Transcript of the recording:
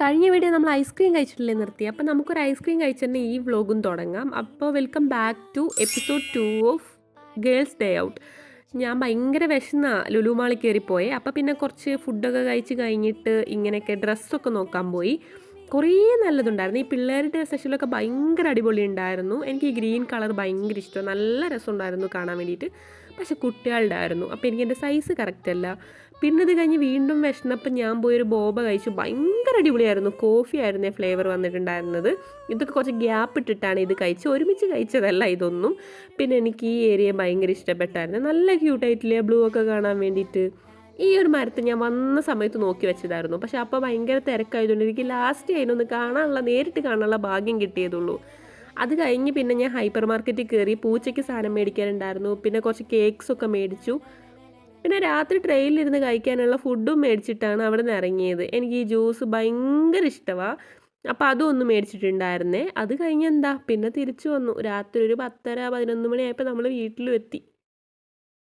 കഴിഞ്ഞ വീഡിയോ നമ്മൾ ഐസ്ക്രീം കഴിച്ചിട്ടില്ലേ നിർത്തി. അപ്പോൾ നമുക്കൊരു ഐസ്ക്രീം കഴിച്ചിട്ട് ഈ വ്ലോഗും തുടങ്ങാം. അപ്പോൾ welcome back to episode 2 of girls day out. ഞാൻ ഭയങ്കര വിശന്നാ ലുലു മാളിൽ കയറിപ്പോയെ. അപ്പോൾ പിന്നെ കുറച്ച് ഫുഡൊക്കെ കഴിച്ച് കഴിഞ്ഞിട്ട് ഇങ്ങനെയൊക്കെ ഡ്രസ്സൊക്കെ നോക്കാൻ പോയി. കുറേ നല്ലതുണ്ടായിരുന്നു. ഈ പിള്ളേരുടെ സെഷനിലൊക്കെ ഭയങ്കര അടിപൊളി ഉണ്ടായിരുന്നു. എനിക്ക് ഈ ഗ്രീൻ കളർ ഭയങ്കര ഇഷ്ടമാണ്. നല്ല രസമുണ്ടായിരുന്നു കാണാൻ വേണ്ടിയിട്ട്. പക്ഷെ കുട്ടികളുടെ ആയിരുന്നു. അപ്പോൾ എനിക്ക് എൻ്റെ സൈസ് കറക്റ്റ് അല്ല. പിന്നെ ഇത് കഴിഞ്ഞ് വീണ്ടും വിശന്നപ്പോൾ ഞാൻ പോയൊരു ബോബ കഴിച്ചു. ഭയങ്കര അടിപൊളിയായിരുന്നു. കോഫി ആയിരുന്നേ ഫ്ലേവർ വന്നിട്ടുണ്ടായിരുന്നത്. ഇതൊക്കെ കുറച്ച് ഗ്യാപ്പ് ഇട്ടിട്ടാണ് ഇത് കഴിച്ച്. ഒരുമിച്ച് കഴിച്ചതല്ല ഇതൊന്നും. പിന്നെ എനിക്ക് ഈ ഏരിയ ഭയങ്കര ഇഷ്ടപ്പെട്ടായിരുന്നു. നല്ല ക്യൂട്ടായിട്ടില്ലേ ബ്ലൂ ഒക്കെ കാണാൻ വേണ്ടിയിട്ട്. ഈ ഒരു മരത്ത് ഞാൻ വന്ന സമയത്ത് നോക്കി വെച്ചതായിരുന്നു. പക്ഷെ അപ്പോൾ ഭയങ്കര തിരക്കായതുകൊണ്ട് എനിക്ക് ലാസ്റ്റ് അതിനൊന്ന് നേരിട്ട് കാണാനുള്ള ഭാഗ്യം കിട്ടിയതുള്ളൂ. അത് കഴിഞ്ഞ് പിന്നെ ഞാൻ ഹൈപ്പർ മാർക്കറ്റിൽ കയറി പൂച്ചയ്ക്ക് സാധനം മേടിക്കാനുണ്ടായിരുന്നു. പിന്നെ കുറച്ച് കേക്ക്സൊക്കെ മേടിച്ചു. പിന്നെ രാത്രി ട്രെയിനിലിരുന്ന് കഴിക്കാനുള്ള ഫുഡും മേടിച്ചിട്ടാണ് അവിടെ നിന്ന് ഇറങ്ങിയത്. എനിക്ക് ഈ ജ്യൂസ് ഭയങ്കര ഇഷ്ടമാണ്. അപ്പോൾ അതും ഒന്ന് മേടിച്ചിട്ടുണ്ടായിരുന്നേ. അത് കഴിഞ്ഞെന്താ പിന്നെ തിരിച്ചു വന്നു. രാത്രി ഒരു 10:30 11 മണിയായപ്പോൾ നമ്മൾ വീട്ടിലും എത്തി.